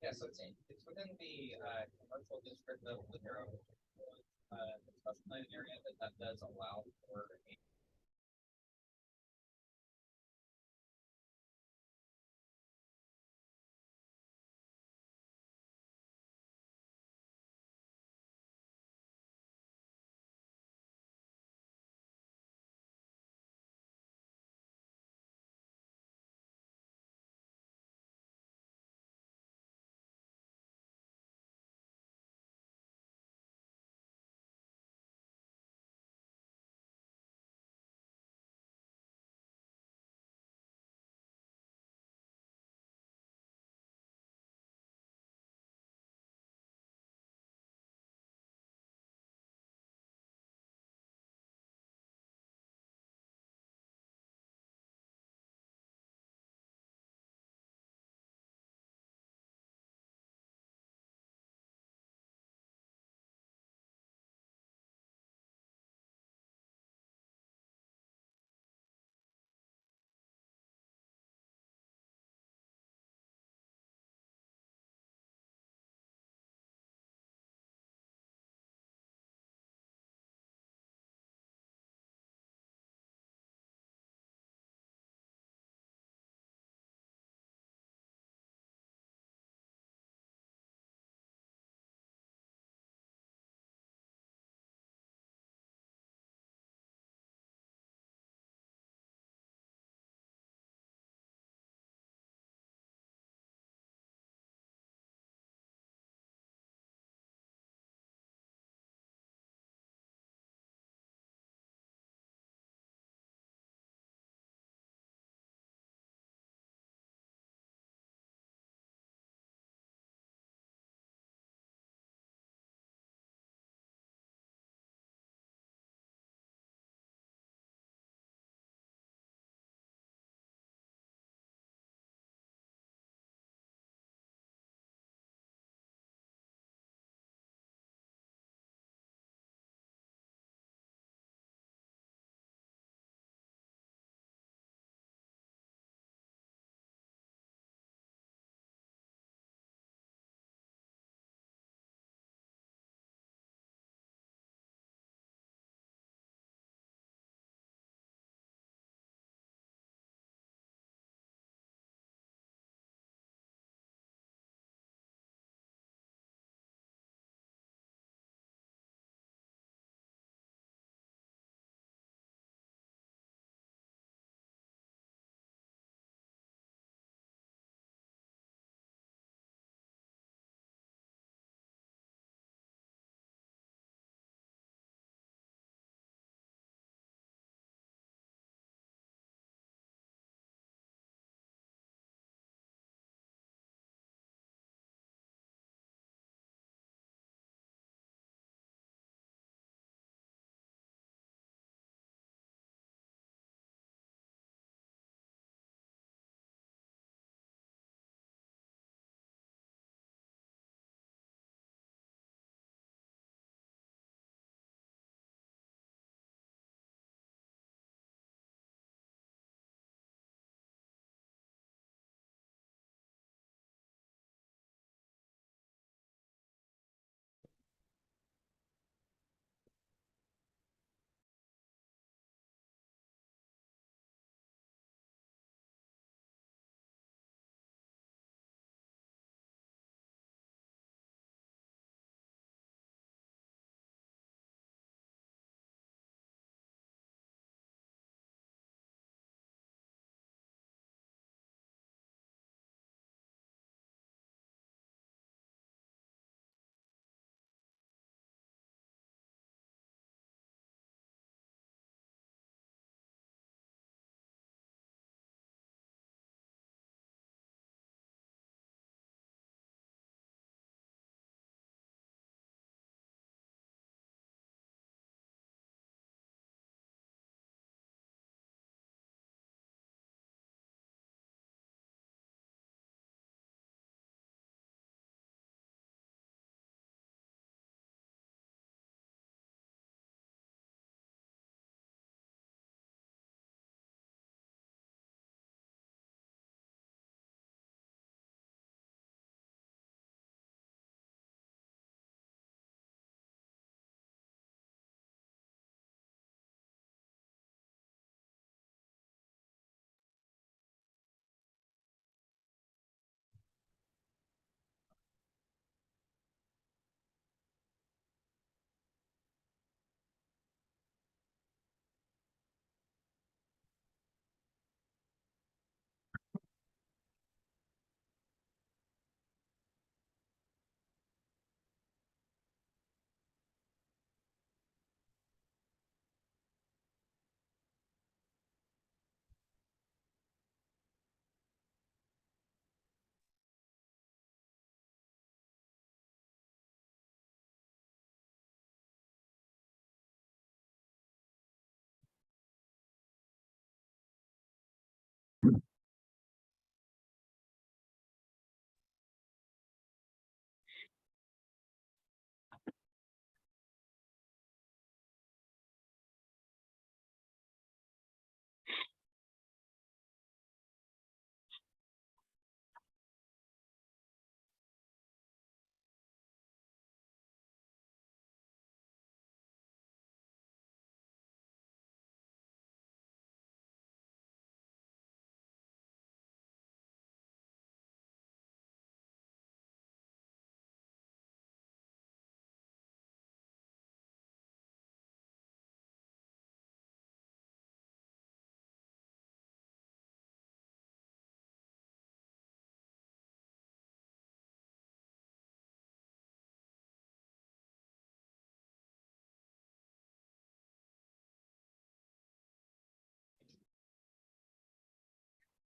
Yeah, so it's within the commercial district of the Bureau, the special planning area that does allow for a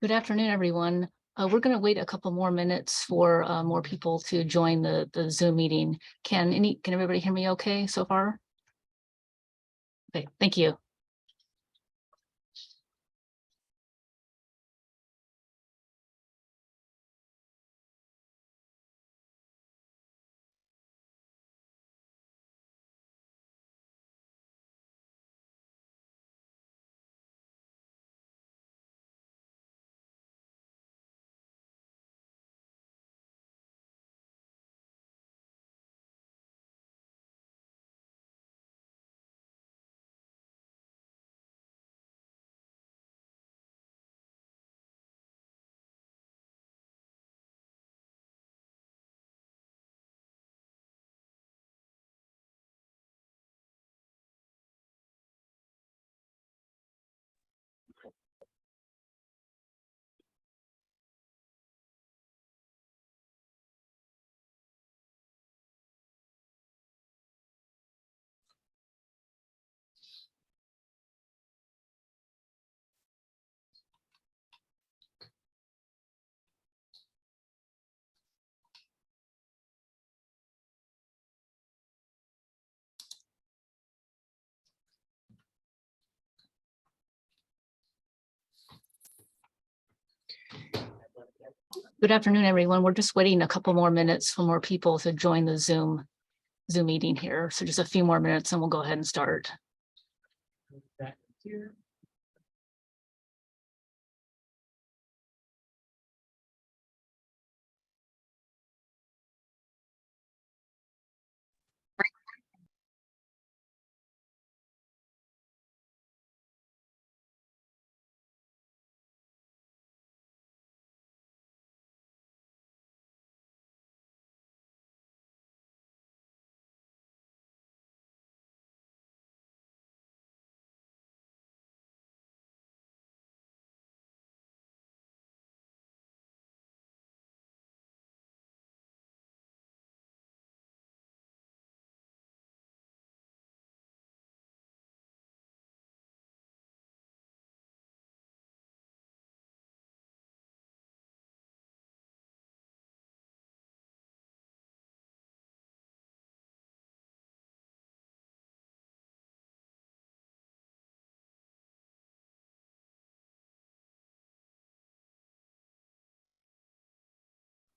Good afternoon, everyone. We're going to wait a couple more minutes for more people to join the Zoom meeting. Can everybody hear me okay so far? Okay, thank you. Good afternoon, everyone. We're just waiting a couple more minutes for more people to join the Zoom meeting here. So just a few more minutes and we'll go ahead and start.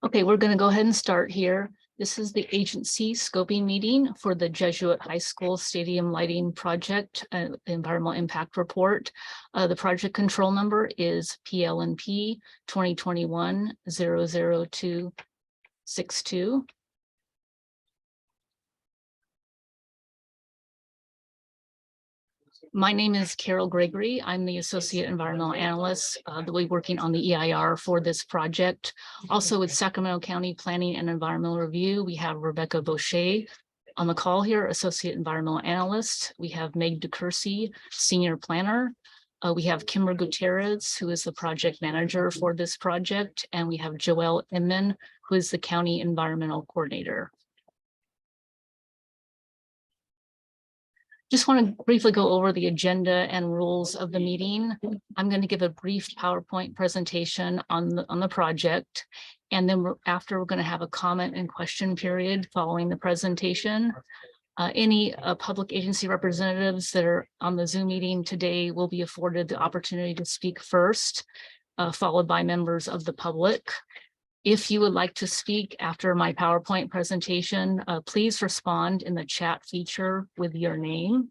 Okay, we're going to go ahead and start here. This is the agency scoping meeting for the Jesuit High School Stadium Lighting Project Environmental Impact Report. The project control number is PLNP 2021-00262. My name is Carol Gregory. I'm the Associate Environmental Analyst that we're working on the EIR for this project. Also with Sacramento County Planning and Environmental Review, we have Rebecca Boucher on the call here, Associate Environmental Analyst. We have Meg DeCursey, Senior Planner. We have Kimber Gutierrez, who is the project manager for this project. And we have Joelle Inman, who is the County Environmental Coordinator. Just want to briefly go over the agenda and rules of the meeting. I'm going to give a brief PowerPoint presentation on the project. And then after we're going to have a comment and question period following the presentation. Any public agency representatives that are on the Zoom meeting today will be afforded the opportunity to speak first, followed by members of the public. If you would like to speak after my PowerPoint presentation, please respond in the chat feature with your name.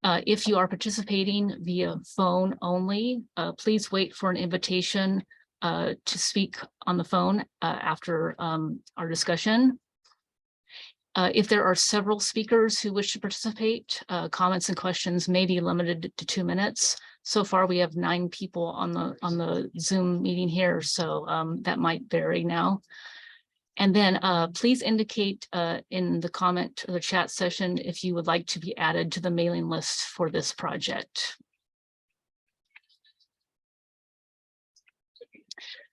If you are participating via phone only, please wait for an invitation to speak on the phone after our discussion. If there are several speakers who wish to participate, comments and questions may be limited to 2 minutes. So far, we have 9 people on the Zoom meeting here, so that might vary now. And then please indicate in the comment or the chat session if you would like to be added to the mailing list for this project.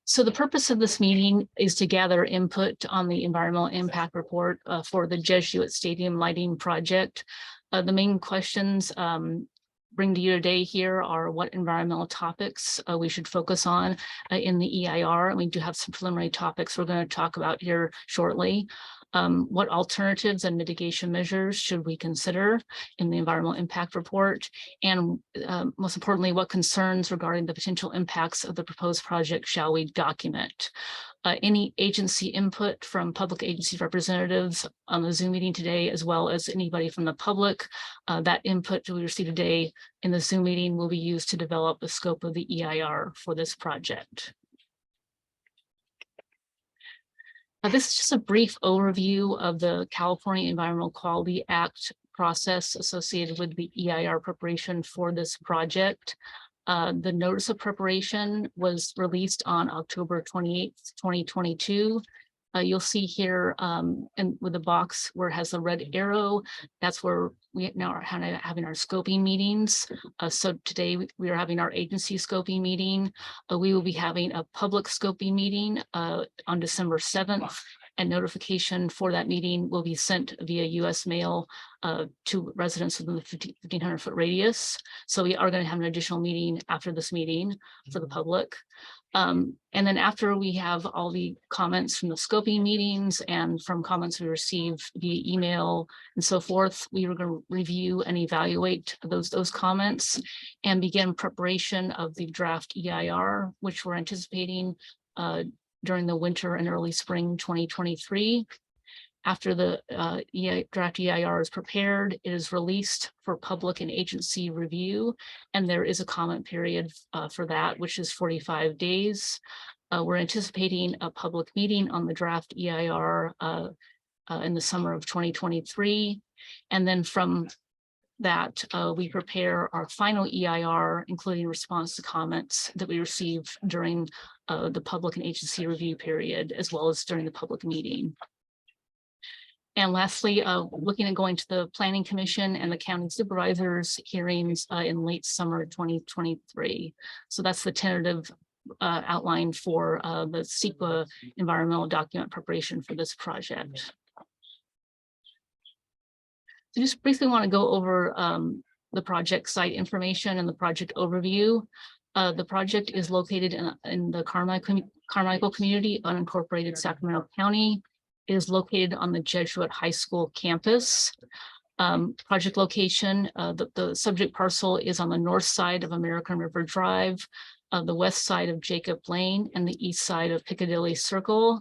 So the purpose of this meeting is to gather input on the environmental impact report for the Jesuit Stadium Lighting Project. The main questions bring to you today here are what environmental topics we should focus on in the EIR. And we do have some preliminary topics we're going to talk about here shortly. What alternatives and mitigation measures should we consider in the environmental impact report? And most importantly, what concerns regarding the potential impacts of the proposed project shall we document? Any agency input from public agency representatives on the Zoom meeting today, as well as anybody from the public, that input that we received today in the Zoom meeting will be used to develop the scope of the EIR for this project. This is just a brief overview of the California Environmental Quality Act process associated with the EIR preparation for this project. The notice of preparation was released on October 28th, 2022. You'll see here and with the box where it has the red arrow, that's where we now are having our scoping meetings. So today we are having our agency scoping meeting. We will be having a public scoping meeting on December 7th. And notification for that meeting will be sent via US mail to residents within the 1,500-foot radius. So we are going to have an additional meeting after this meeting for the public. And then after we have all the comments from the scoping meetings and from comments we receive via email and so forth, we are going to review and evaluate those comments and begin preparation of the draft EIR, which we're anticipating during the winter and early spring 2023. After the draft EIR is prepared, it is released for public and agency review, and there is a comment period for that, which is 45 days. We're anticipating a public meeting on the draft EIR in the summer of 2023, and then from that we prepare our final EIR, including response to comments that we receive during the public and agency review period, as well as during the public meeting. And lastly, looking at going to the Planning Commission and the County Supervisors hearings in late summer 2023. So that's the tentative outline for the CEQA environmental document preparation for this project. So just briefly want to go over the project site information and the project overview. The project is located in the Carmichael community, unincorporated Sacramento County. It is located on the Jesuit High School campus. Project location, the subject parcel is on the north side of American River Drive, the west side of Jacob Lane, and the east side of Piccadilly Circle.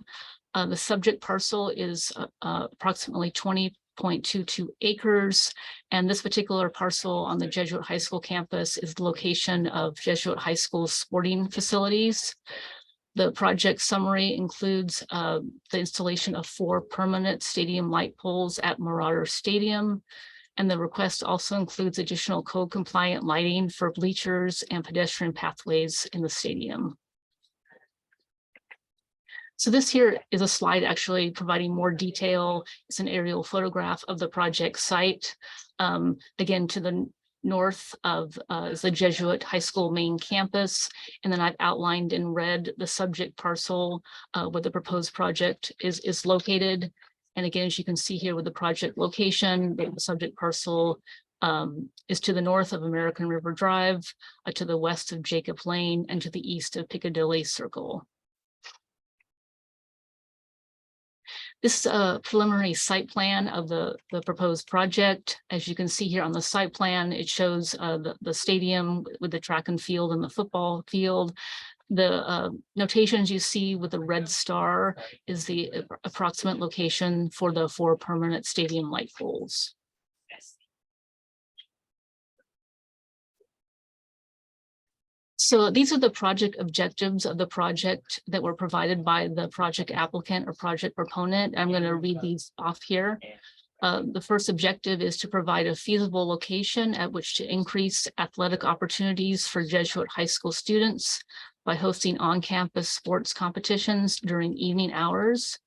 The subject parcel is approximately 20.22 acres, and this particular parcel on the Jesuit High School campus is the location of Jesuit High School's sporting facilities. The project summary includes the installation of 4 permanent stadium light poles at Marauder Stadium, and the request also includes additional code-compliant lighting for bleachers and pedestrian pathways in the stadium. So this here is a slide actually providing more detail. It's an aerial photograph of the project site. Again, to the north of is the Jesuit High School main campus. And then I've outlined in red the subject parcel where the proposed project is located. And again, as you can see here with the project location, the subject parcel is to the north of American River Drive, to the west of Jacob Lane, and to the east of Piccadilly Circle. This is a preliminary site plan of the proposed project. As you can see here on the site plan, it shows the stadium with the track and field and the football field. The notations you see with the red star is the approximate location for the 4 permanent stadium light poles. So these are the project objectives of the project that were provided by the project applicant or project proponent. I'm going to read these off here. The first objective is to provide a feasible location at which to increase athletic opportunities for Jesuit High School students by hosting on-campus sports competitions during evening hours.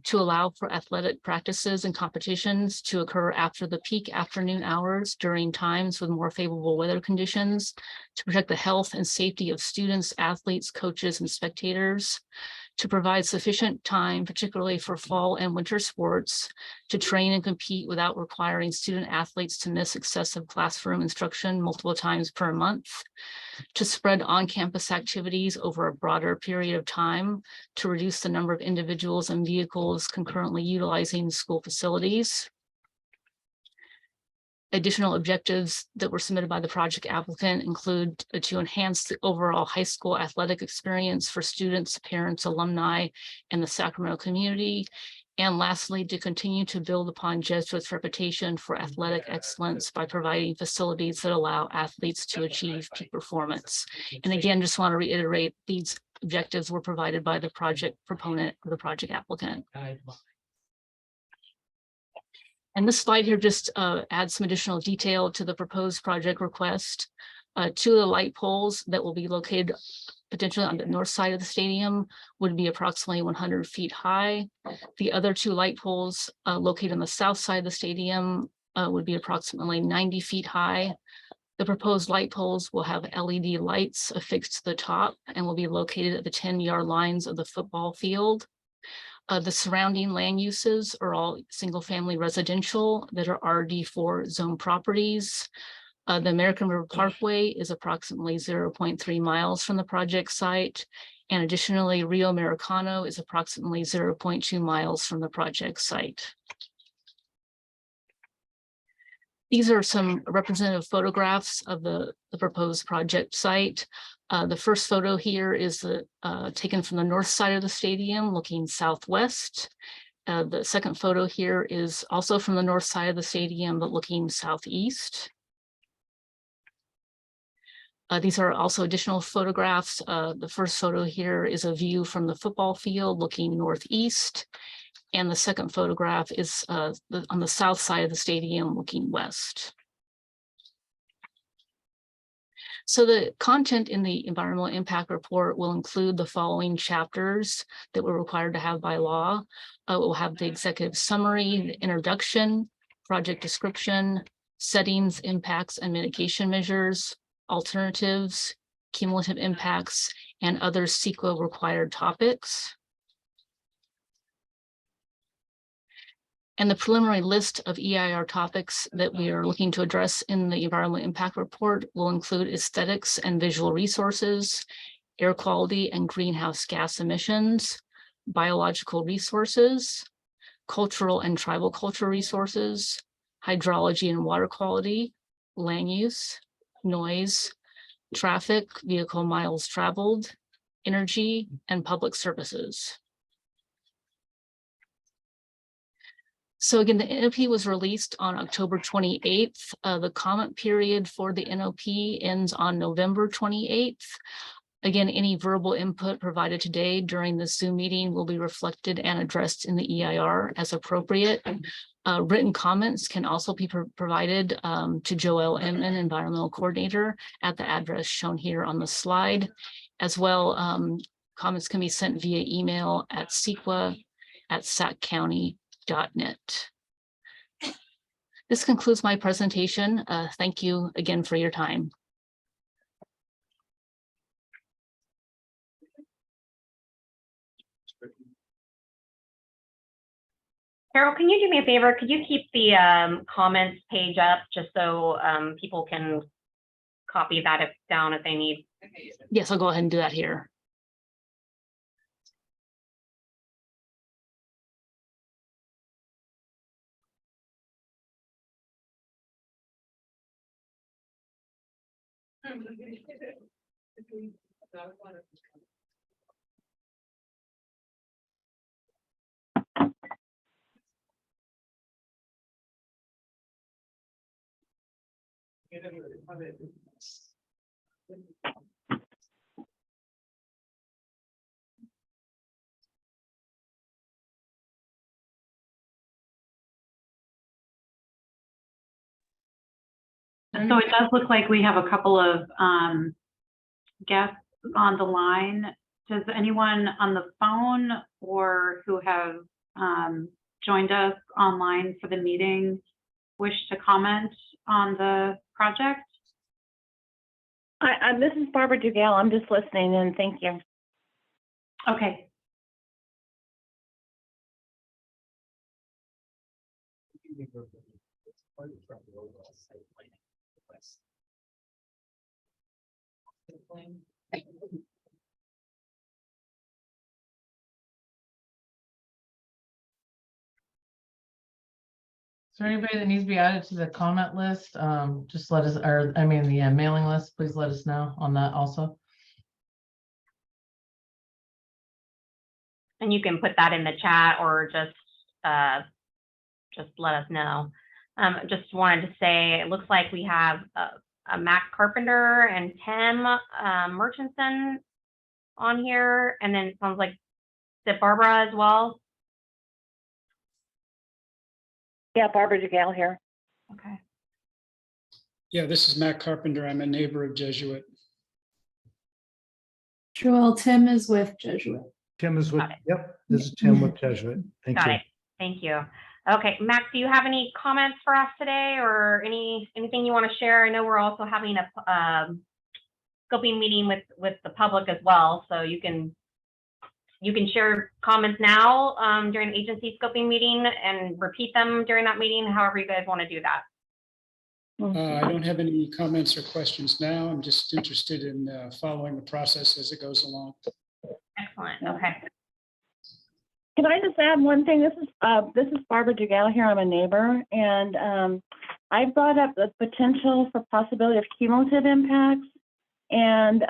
to allow for athletic practices and competitions to occur after the peak afternoon hours during times with more favorable weather conditions, to protect the health and safety of students, athletes, coaches, and spectators, to provide sufficient time, particularly for fall and winter sports, to train and compete without requiring student athletes to miss excessive classroom instruction multiple times per month, to spread on-campus activities over a broader period of time, to reduce the number of individuals and vehicles concurrently utilizing school facilities. Additional objectives that were submitted by the project applicant include to enhance the overall high school athletic experience for students, parents, alumni, and the Sacramento community. And lastly, to continue to build upon Jesuit's reputation for athletic excellence by providing facilities that allow athletes to achieve peak performance. And again, just want to reiterate, these objectives were provided by the project proponent or the project applicant. And this slide here just adds some additional detail to the proposed project request. 2 of the light poles that will be located potentially on the north side of the stadium would be approximately 100 feet high. The other 2 light poles located on the south side of the stadium would be approximately 90 feet high. The proposed light poles will have LED lights affixed to the top and will be located at the 10-yard lines of the football field. The surrounding land uses are all single-family residential that are RD4 zone properties. The American River Parkway is approximately 0.3 miles from the project site. And additionally, Rio Americano is approximately 0.2 miles from the project site. These are some representative photographs of the proposed project site. The first photo here is taken from the north side of the stadium looking southwest. The second photo here is also from the north side of the stadium, but looking southeast. These are also additional photographs. The first photo here is a view from the football field looking northeast. And the second photograph is on the south side of the stadium looking west. So the content in the environmental impact report will include the following chapters that we're required to have by law. It will have the executive summary, the introduction, project description, settings, impacts and mitigation measures, alternatives, cumulative impacts, and other CEQA required topics. And the preliminary list of EIR topics that we are looking to address in the environmental impact report will include aesthetics and visual resources, air quality and greenhouse gas emissions, biological resources, cultural and tribal culture resources, hydrology and water quality, land use, noise, traffic, vehicle miles traveled, energy, and public services. So again, the NOP was released on October 28th. The comment period for the NOP ends on November 28th. Again, any verbal input provided today during the Zoom meeting will be reflected and addressed in the EIR as appropriate. Written comments can also be provided to Joelle Inman, Environmental Coordinator, at the address shown here on the slide. As well, comments can be sent via email at sequa@saccounty.net. This concludes my presentation. Thank you again for your time. Carol, can you do me a favor? Could you keep the comments page up just so people can copy that down if they need? Yes, I'll go ahead and do that here. So it does look like we have a couple of guests on the line. Does anyone on the phone or who have joined us online for the meeting wish to comment on the project? This is Barbara Dugal. I'm just listening in. Thank you. Okay. Is there anybody that needs to be added to the comment list? Just let us, or I mean, the mailing list, please let us know on that also. And you can put that in the chat or just let us know. Just wanted to say, it looks like we have a Mac Carpenter and Tim Murchison on here, and then it sounds like, is it Barbara as well? Yeah, Barbara Dugal here. Okay. Yeah, this is Matt Carpenter. I'm a neighbor of Jesuit. Joel, Tim is with Jesuit. Tim is with, Got it. yep, this is Tim with Jesuit. Thank Got you. it. Thank you. Okay, Mac, do you have any comments for us today, or anything you want to share? I know we're also having a scoping meeting with the public as well, so you can share comments now during the agency scoping meeting and repeat them during that meeting, however you guys want to do that. I don't have any comments or questions now. I'm just interested in following the process as it goes along. Excellent. Okay. Can I just add one thing? This is Barbara Dugal here. I'm a neighbor, and I brought up the potential for possibility of cumulative impacts, and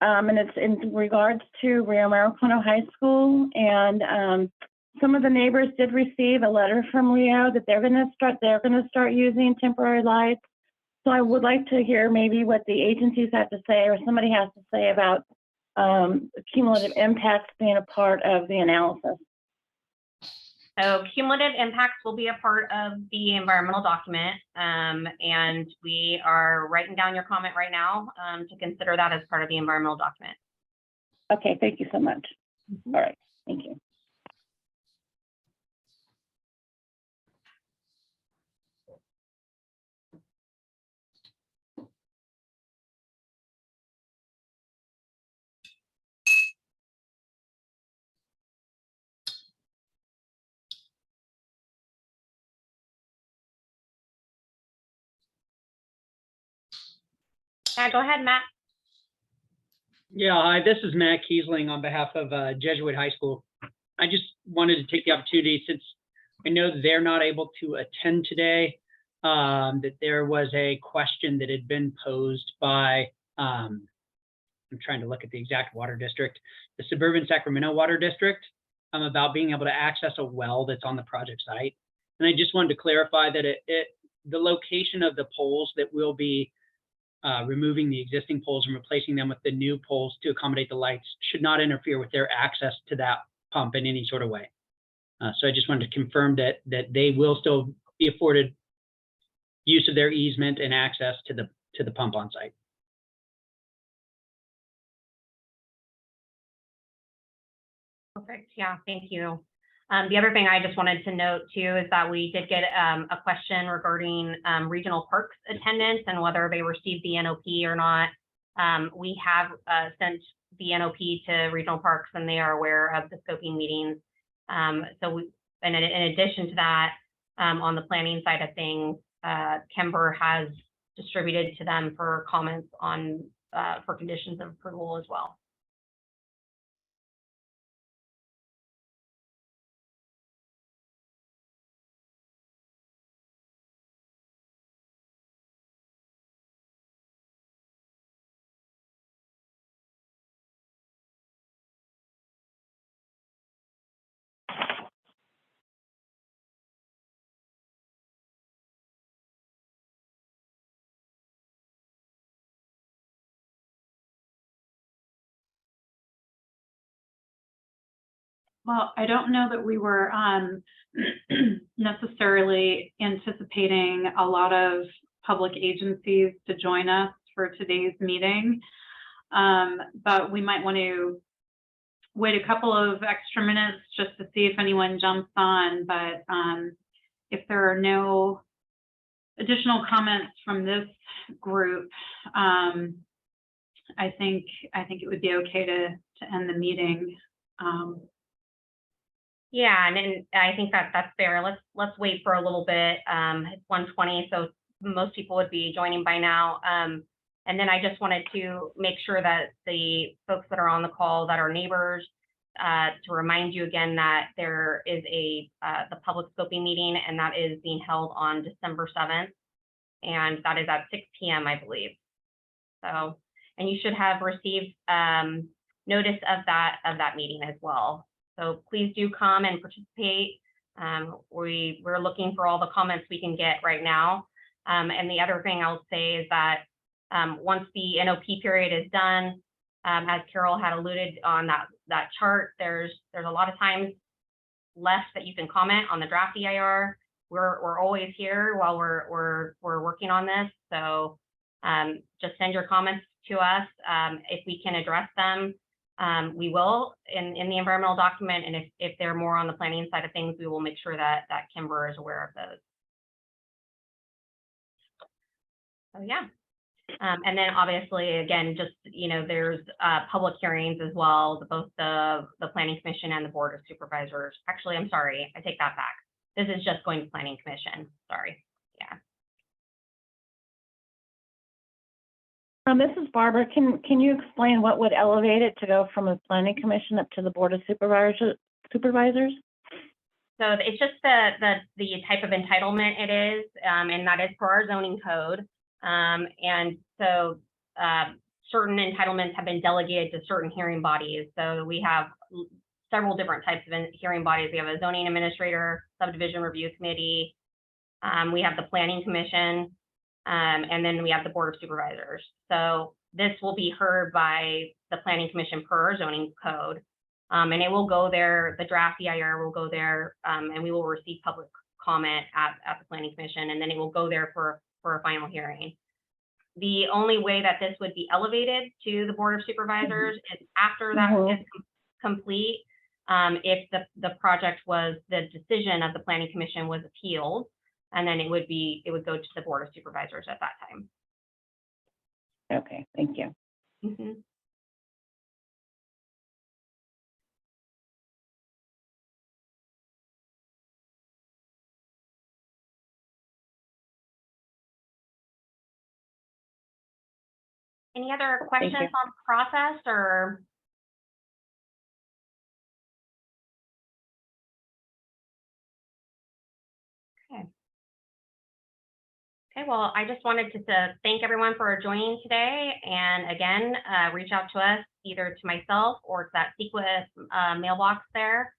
it's in regards to Rio Americano High School, and some of the neighbors did receive a letter from Rio that they're going to start using temporary lights. So I would like to hear maybe what the agencies have to say, or somebody has to say about cumulative impacts being a part of the analysis. So cumulative impacts will be a part of the environmental document, and we are writing down your comment right now to consider that as part of the environmental document. Okay, thank you so much. All right, thank you. Yeah, go ahead, Matt. Yeah, hi, this is Matt Kiesling on behalf of Jesuit High School. I just wanted to take the opportunity, since I know they're not able to attend today, that there was a question that had been posed by, I'm trying to look at the exact water district, the suburban Sacramento water district, about being able to access a well that's on the project site. And I just wanted to clarify that the location of the poles that will be removing the existing poles and replacing them with the new poles to accommodate the lights should not interfere with their access to that pump in any sort of way. So I just wanted to confirm that they will still be afforded use of their easement and access to the pump on site. Perfect. Yeah, thank you. The other thing I just wanted to note too is that we did get a question regarding regional parks attendance and whether they received the NOP or not. We have sent the NOP to regional parks, and they are aware of the scoping meetings. So in addition to that, on the planning side of things, Kemper has distributed to them for comments on for conditions of approval as well. Well, I don't know that we were necessarily anticipating a lot of public agencies to join us for today's meeting, but we might want to wait a couple of extra minutes just to see if anyone jumps on, but if there are no additional comments from this group, I think it would be okay to end the meeting. Yeah, and then I think that's fair. Let's wait for a little bit. It's 1:20, so most people would be joining by now. And then I just wanted to make sure that the folks that are on the call that are neighbors, to remind you again that there is the public scoping meeting, and that is being held on December 7th, and that is at 6 p.m. I believe. So, and you should have received notice of that meeting as well. So please do come and participate. We're looking for all the comments we can get right now. And the other thing I'll say is that once the NOP period is done, as Carol had alluded on that chart, there's a lot of times left that you can comment on the draft EIR. We're always here while we're working on this. So just send your comments to us. If we can address them, we will in the environmental document, and if they're more on the planning side of things, we will make sure that Kimber is aware of those. So yeah, and then obviously again, just there's public hearings as well. Both the Planning Commission and the Board of Supervisors. Actually, I'm sorry, I take that back. This is just going to Planning Commission. Sorry. Yeah. This is Barbara. Can you explain what would elevate it to go from the Planning Commission up to the Board of Supervisors? So it's just the type of entitlement it is, and that is for our zoning code. And so certain entitlements have been delegated to certain hearing bodies. So we have several different types of hearing bodies. We have a zoning administrator, subdivision review committee. We have the Planning Commission. And then we have the Board of Supervisors. So this will be heard by the Planning Commission per our zoning code. And it will go there, the draft EIR will go there, and we will receive public comment at the Planning Commission, and then it will go there for a final hearing. The only way that this would be elevated to the Board of Supervisors is after that is complete. If the project was, the decision of the Planning Commission was appealed, and then it would go to the Board of Supervisors at that time. Okay, thank you. Mm-hmm. Any other questions on process or? Okay. Okay, well, I just wanted to thank everyone for joining today. And again, reach out to us either to myself or to that Sequit mailbox there,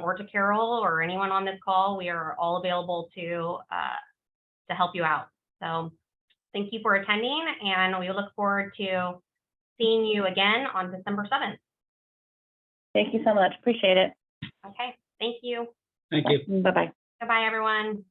or to Carol or anyone on this call. We are all available to help you out. So thank you for attending, and we look forward to seeing you again on December 7th. Thank you so much. Appreciate it. Okay, thank you. Thank you. Bye-bye. Goodbye, everyone.